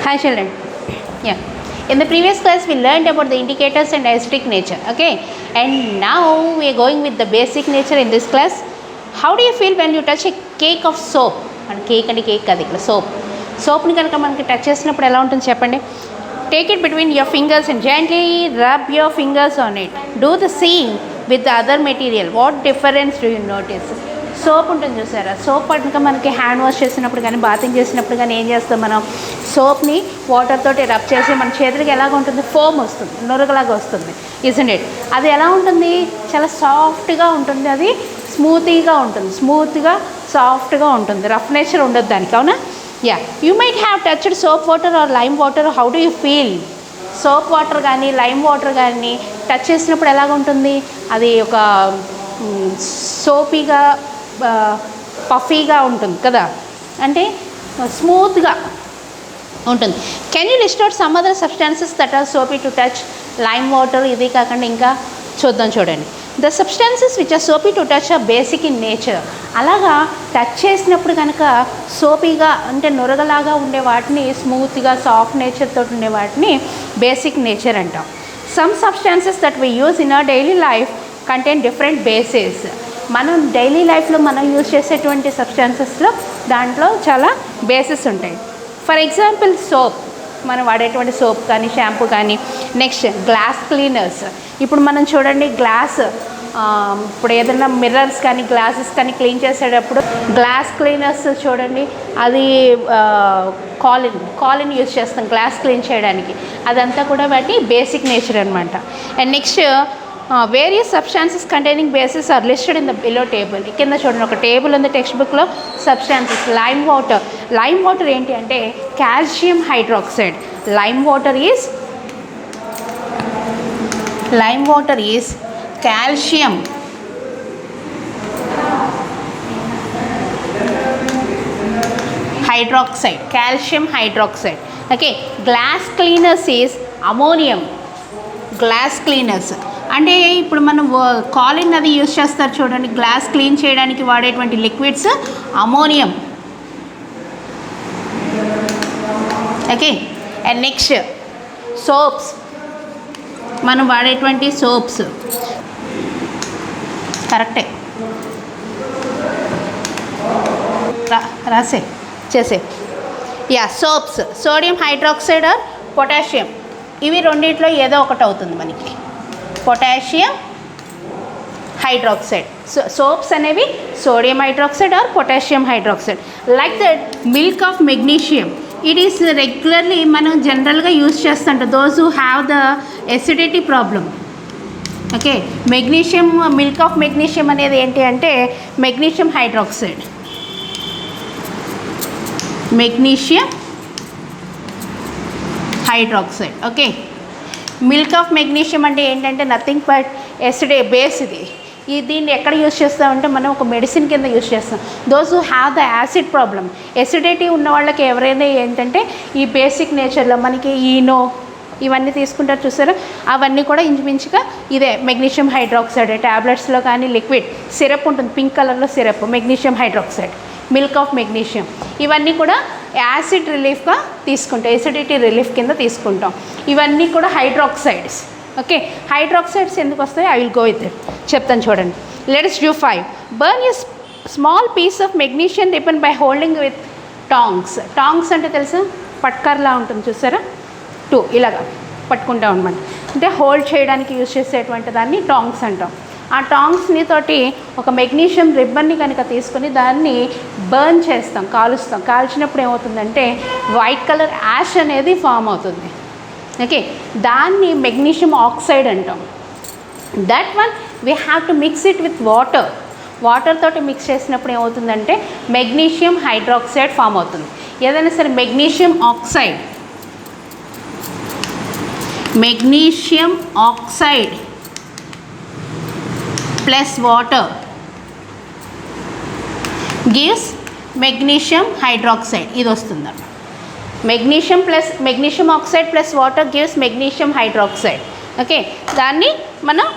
Hi children. Yeah. In the previous class we learned about the indicators and acidic nature. Okay. And now we are going with the basic nature in this class. How do you feel when you touch a cake of soap? And cake and cake కాదు ఇక్కడ soap. Soap ని కనుక మనకి touch చేసినప్పుడు ఎలా ఉంటుంది చెప్పండి. Take it between your fingers and gently rub your fingers on it. Do the same with the other material. What difference do you notice? Soap ఉంటుంది చూసారా, సోప్ కనుక మనకి హ్యాండ్ వాష్ చేసినప్పుడు కానీ బాతింగ్ చేసినప్పుడు కానీ ఏం చేస్తాం, మనం సోప్ని వాటర్ తోటి రబ్ చేసి మన చేతులకి ఎలాగ ఉంటుంది, ఫోమ్ వస్తుంది, నురగలాగా వస్తుంది, ఇజంట్ ఇట్. అది ఎలా ఉంటుంది, చాలా సాఫ్ట్గా ఉంటుంది, అది స్మూత్గా సాఫ్ట్గా ఉంటుంది, రఫ్ నేచర్ ఉండదు దానికి, అవునా? Yeah, you might have touched soap water or lime water. How do you feel? Soap water కానీ లైమ్ వాటర్ కానీ టచ్ చేసినప్పుడు ఎలాగ ఉంటుంది, అది ఒక సోపీగా పఫీగా ఉంటుంది కదా, అంటే స్మూత్గా ఉంటుంది. Can you list out some other substances that are soapy to touch? Lime water ఇది కాకుండా ఇంకా చూడండి. The substances which are soapy to touch are basic in nature. అలాగా టచ్ చేసినప్పుడు కనుక సోపీగా అంటే నురగలాగా ఉండే వాటిని, స్మూత్గా సాఫ్ట్ నేచర్ తోటి ఉండే వాటిని బేసిక్ నేచర్ అంటాం. Some substances that we use in our daily life contain different bases. మనం డైలీ లైఫ్లో మనం యూజ్ చేసేటువంటి సబ్స్టాన్సెస్లో దాంట్లో చాలా బేసెస్ ఉంటాయి. ఫర్ ఎగ్జాంపుల్ సోప్, మనం వాడేటువంటి సోప్ కానీ షాంపూ కానీ. Next glass cleaners. ఇప్పుడు మనం చూడండి గ్లాస్, ఇప్పుడు ఏదైనా మిర్రర్స్ కానీ గ్లాసెస్ కానీ క్లీన్ చేసేటప్పుడు గ్లాస్ క్లీనర్స్ చూడండి, అది కాలిన్ యూజ్ చేస్తాం గ్లాస్ క్లీన్ చేయడానికి. అదంతా కూడా వాటి బేసిక్ నేచర్ అనమాట. And next various substances containing bases are listed in the below table. కింద చూడండి ఒక టేబుల్ ఉంది టెక్స్ట్ బుక్లో. సబ్స్టాన్సెస్ లైమ్ వాటర్ ఏంటి అంటే calcium hydroxide. Lime water is calcium hydroxide. Okay, glass cleaners is ammonium. Glass cleaners అంటే ఇప్పుడు మనం కాలిన్ అది యూజ్ చేస్తారు చూడండి, గ్లాస్ క్లీన్ చేయడానికి వాడేటువంటి liquids ammonium. Okay, and next soaps, మనం వాడేటువంటి సోప్స్ కరెక్టే చేసే యా soaps sodium hydroxide or potassium. ఇవి రెండిట్లో ఏదో ఒకటి అవుతుంది మనకి, పొటాషియం హైడ్రాక్సైడ్. సోప్స్ అనేవి sodium hydroxide or potassium hydroxide. Like that milk of magnesium, it is regularly మనం జనరల్గా యూజ్ చేస్తుంటాం those who have the acidity problem. Okay, milk of magnesium అనేది ఏంటి అంటే magnesium hydroxide. Okay, milk of magnesium అంటే ఏంటంటే nothing but base. దీన్ని ఎక్కడ యూజ్ చేస్తామంటే మనం ఒక మెడిసిన్ కింద యూజ్ చేస్తాం. Those who have the acid problem, acidity ఉన్న వాళ్ళకి ఎవరైనా ఏంటంటే ఈ బేసిక్ నేచర్లో మనకి ఈనో ఇవన్నీ తీసుకుంటారు చూసారా, అవన్నీ కూడా ఇంచుమించుగా ఇదే మెగ్నీషియం హైడ్రాక్సైడ్. ట్యాబ్లెట్స్లో కానీ లిక్విడ్ సిరప్ ఉంటుంది పింక్ కలర్లో syrup, magnesium hydroxide, milk of magnesium. ఇవన్నీ కూడా యాసిడ్ రిలీఫ్గా తీసుకుంటాం, ఎసిడిటీ రిలీఫ్ కింద తీసుకుంటాం. ఇవన్నీ కూడా హైడ్రాక్సైడ్స్. ఓకే, హైడ్రాక్సైడ్స్ ఎందుకు వస్తాయి, I will go with it, చెప్తాను చూడండి. Let's do 5. Burn a small piece of magnesium ribbon by holding with tongs. Tongs అంటే తెలుసా, పట్కర్లా ఉంటుంది చూసారా, 2 ఇలాగా పట్టుకుంటాం అనమాట. అంటే హోల్డ్ చేయడానికి యూజ్ చేసేటువంటి దాన్ని టాంగ్స్ అంటాం. ఆ టాంగ్స్ని తోటి ఒక మెగ్నీషియం రిబ్బన్ని కనుక తీసుకొని దాన్ని బర్న్ చేస్తాం, కాల్చినప్పుడు ఏమవుతుందంటే వైట్ కలర్ యాష్ అనేది ఫామ్ అవుతుంది. ఓకే, దాన్ని మెగ్నీషియం ఆక్సైడ్ అంటాం. That one we have to mix it with water తోటి మిక్స్ చేసినప్పుడు ఏమవుతుందంటే మెగ్నీషియం హైడ్రాక్సైడ్ ఫామ్ అవుతుంది. ఏదైనా సరే magnesium oxide plus water gives magnesium hydroxide. ఇది వస్తుంది magnesium oxide plus water gives magnesium hydroxide. Okay, దాన్ని మనం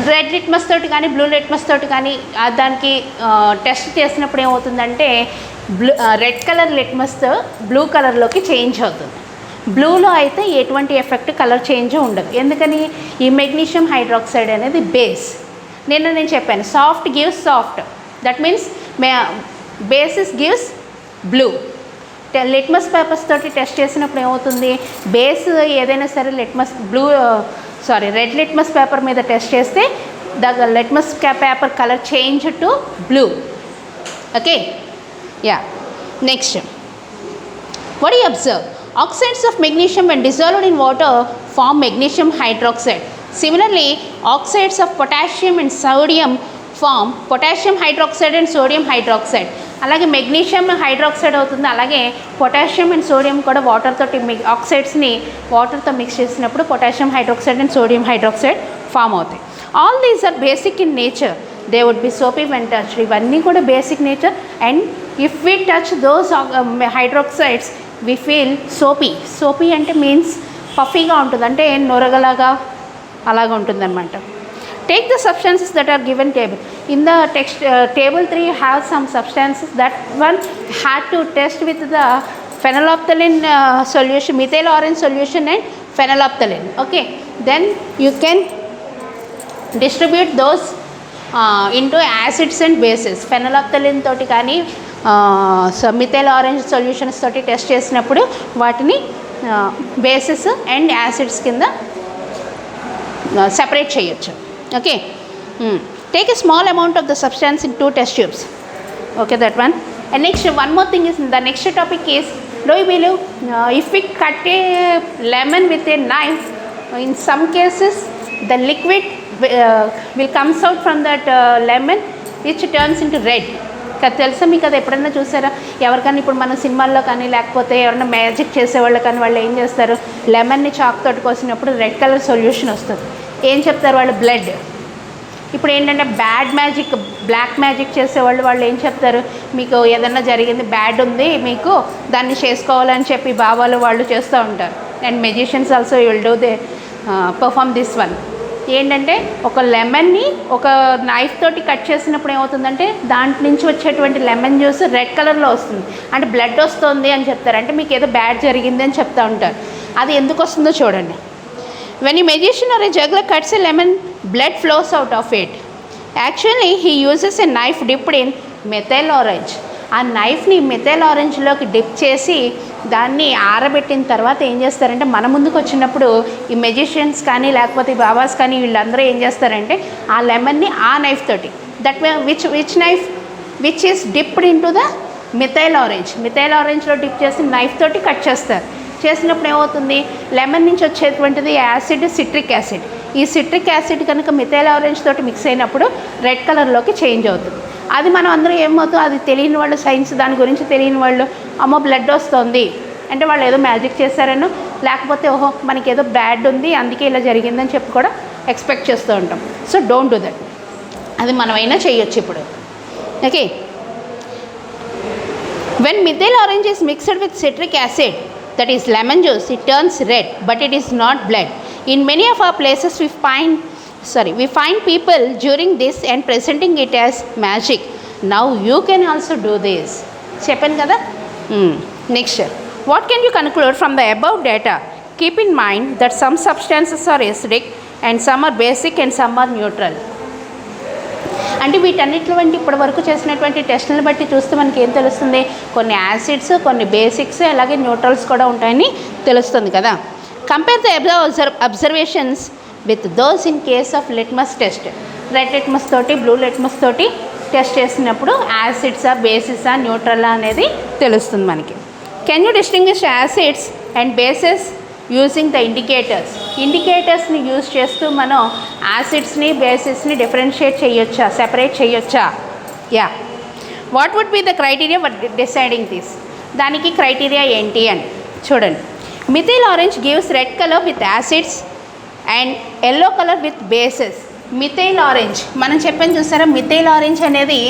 రెడ్ లిట్మస్ తోటి కానీ బ్లూ లిట్మస్ తోటి కానీ దానికి టెస్ట్ చేసినప్పుడు ఏమవుతుందంటే రెడ్ కలర్ లిట్మస్తో బ్లూ కలర్లోకి చేంజ్ అవుతుంది. బ్లూలో అయితే ఎటువంటి ఎఫెక్ట్ కలర్ చేంజ్ ఉండదు. ఎందుకని? ఈ మెగ్నీషియం హైడ్రాక్సైడ్ అనేది బేస్. నేను చెప్పాను soft gives soft, that means basis gives blue. Litmus papers తోటి టెస్ట్ చేసినప్పుడు ఏమవుతుంది, బేస్ ఏదైనా సరే రెడ్ లిట్మస్ పేపర్ మీద టెస్ట్ చేస్తే the litmus paper colour change to blue. Okay, yeah. Next, what do you observe? Oxides of magnesium when dissolved in water form magnesium hydroxide. Similarly, oxides of potassium and sodium form potassium hydroxide and sodium hydroxide. అలాగే magnesium hydroxide అవుతుంది, అలాగే potassium and sodium కూడా water తోటి ఆక్సైడ్స్ని వాటర్తో mix చేసినప్పుడు potassium hydroxide and sodium hydroxide form అవుతాయి. All these are basic in nature, they would be soapy when touched. ఇవన్నీ కూడా బేసిక్ నేచర్. And if we touch those hydroxides we feel soapy. Soapy అంటే మీన్స్ పఫీగా ఉంటుంది, అంటే నొరగలాగా అలాగా ఉంటుందన్నమాట. Take the substances that are given table. In the text table 3 you have some substances. That one had to test with the phenolphthalein solution, methyl orange solution and phenolphthalein. Okay, then you can distribute those into acids and bases. Phenolphthalein తోటి కానీ methyl orange solutions తోటి test చేసినప్పుడు వాటిని bases and acids కింద separate చేయొచ్చు. Okay, take a small amount of the substance in 2 test tubes. Okay, that one. And next, one more thing is, the next topic is, do you believe if we cut a lemon with a knife, in some cases the liquid will comes out from that lemon which turns into red. తెలుసా మీకు? అది ఎప్పుడైనా చూసారా? ఎవరికైనా ఇప్పుడు మన సినిమాల్లో కానీ లేకపోతే ఎవరైనా మ్యాజిక్ చేసేవాళ్ళు కానీ వాళ్ళు ఏం చేస్తారు, లెమన్ని చాక్ తోటి కోసినప్పుడు రెడ్ కలర్ సొల్యూషన్ వస్తుంది. ఏం చెప్తారు వాళ్ళు? బ్లడ్. ఇప్పుడు ఏంటంటే బ్యాడ్ మ్యాజిక్, బ్లాక్ మ్యాజిక్ చేసేవాళ్ళు వాళ్ళు ఏం చెప్తారు, మీకు ఏదన్నా జరిగింది, బ్యాడ్ ఉంది మీకు, దాన్ని చేసుకోవాలని చెప్పి బాబాలు వాళ్ళు చేస్తూ ఉంటారు. And magicians also will do they perform this one. ఏంటంటే ఒక లెమన్ని ఒక నైఫ్ తోటి కట్ చేసినప్పుడు ఏమవుతుందంటే దాంట్ నుంచి వచ్చేటువంటి లెమన్ జ్యూస్ రెడ్ కలర్లో వస్తుంది, అంటే బ్లడ్ వస్తుంది అని చెప్తారు. అంటే మీకు ఏదో బ్యాడ్ జరిగింది అని చెప్తూ ఉంటారు. అది ఎందుకు వస్తుందో చూడండి. When a magician or a juggler cuts a lemon, blood flows out of it. Actually, he uses a knife dipped in methyl orange. ఆ నైఫ్ని మెథైల్ ఆరెంజ్లోకి డిప్ చేసి దాన్ని ఆరబెట్టిన తర్వాత ఏం చేస్తారంటే మన ముందుకు వచ్చినప్పుడు ఈ మెజిషియన్స్ కానీ లేకపోతే ఈ బాబాస్ కానీ వీళ్ళందరూ ఏం చేస్తారంటే ఆ లెమన్ని ఆ నైఫ్ తోటి, that which knife which is dipped in to the methyl ఆరెంజ్లో డిప్ చేసి నైఫ్ తోటి కట్ చేస్తారు. చేసినప్పుడు ఏమవుతుంది, లెమన్ నుంచి వచ్చేటువంటిది యాసిడ్, సిట్రిక్ యాసిడ్. ఈ సిట్రిక్ యాసిడ్ కనుక మిథైల్ ఆరెంజ్ తోటి మిక్స్ అయినప్పుడు రెడ్ కలర్లోకి చేంజ్ అవుతుంది. అది మనం అందరూ ఏమవుతుంది, అది తెలియని వాళ్ళు, సైన్స్ దాని గురించి తెలియని వాళ్ళు, అమ్మో బ్లడ్ వస్తుంది అంటే వాళ్ళు ఏదో మ్యాజిక్ చేశారనో లేకపోతే ఓహో మనకి ఏదో బ్యాడ్ ఉంది అందుకే ఇలా జరిగిందని చెప్పి కూడా ఎక్స్పెక్ట్ చేస్తూ ఉంటాం. So don't do that. అది మనమైనా చేయొచ్చు ఇప్పుడు. Okay, when methyl orange is mixed with citric acid, that is lemon juice, it turns red, but it is not blood. In many of our places we find people during this and presenting it as magic. Now you can also do this. Cheppan kada. Next, what can you conclude from the above data? Keep in mind that some substances are acidic and some are basic and some are neutral. అంటే వీటన్నిటి వంటి ఇప్పటి వరకు చేసినటువంటి టెస్టులను బట్టి చూస్తే మనకి ఏం తెలుస్తుంది, కొన్ని యాసిడ్స్, కొన్ని బేసిక్స్, అలాగే న్యూట్రల్స్ కూడా ఉంటాయని తెలుస్తుంది కదా. Compare the observations with those in case of litmus test. Red litmus తోటి బ్లూ లిట్మస్ తోటి టెస్ట్ చేసినప్పుడు యాసిడ్సా, బేసిసా, న్యూట్రలా అనేది తెలుస్తుంది మనకి. Can you distinguish acids and bases using the ఇండికేటర్స్ని యూజ్ చేస్తూ మనం యాసిడ్స్ని, బేసిస్ని డిఫరెన్షియేట్ చేయొచ్చా, సెపరేట్ చేయొచ్చా? Yeah. What would be the criteria for deciding this? దానికి క్రైటీరియా ఏంటి అని చూడండి. Methyl orange gives red colour with acids and yellow colour with bases. Methyl orange మనం చెప్పని చూసారా, మిథైల్ ఆరెంజ్ అనేది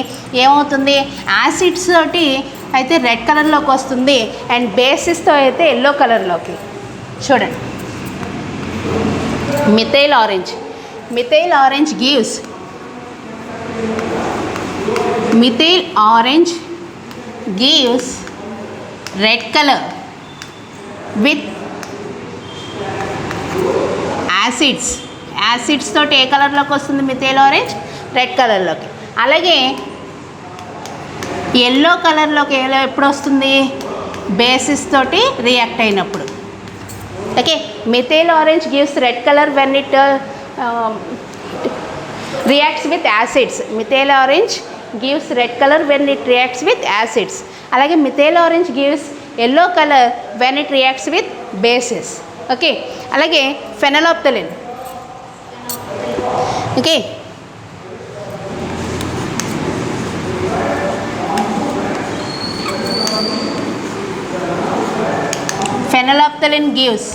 ఏమవుతుంది, యాసిడ్స్ తోటి అయితే రెడ్ కలర్లోకి వస్తుంది అండ్ బేసిస్తో అయితే ఎల్లో కలర్లోకి. చూడండి, methyl orange gives red color with acids తోటి ఏ కలర్లోకి వస్తుంది మిథైల్ ఆరెంజ్? రెడ్ కలర్లోకి. అలాగే ఎల్లో కలర్లోకి ఎప్పుడు వస్తుంది? బేసిస్ తోటి రియాక్ట్ అయినప్పుడు. Okay, methyl orange gives red colour when it reacts with acids. Methyl orange gives red color when it reacts with acids. అలాగే methyl orange gives yellow color when it reacts with bases. Okay, అలాగే phenolphthalein. Okay, phenolphthalein gives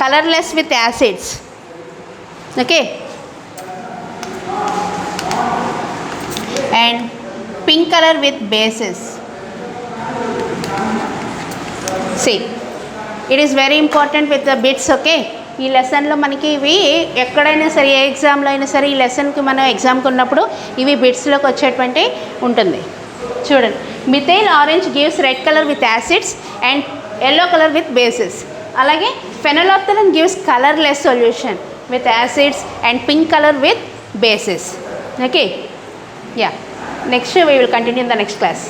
colorless with acids. Okay, and pink color with bases. See, it is very important with the bits. Okay, ఈ లెసన్లో మనకి ఇవి ఎక్కడైనా సరే, ఏ ఎగ్జామ్లో అయినా సరే ఈ లెసన్కి మనం ఎగ్జామ్కి ఉన్నప్పుడు ఇవి బిట్స్లోకి వచ్చేటువంటి ఉంటుంది. చూడండి, methyl orange gives red colour with acids and yellow colour with bases. అలాగే phenolphthalein gives colorless solution with acids and pink color with bases. Okay, yeah, next we will continue in the next class.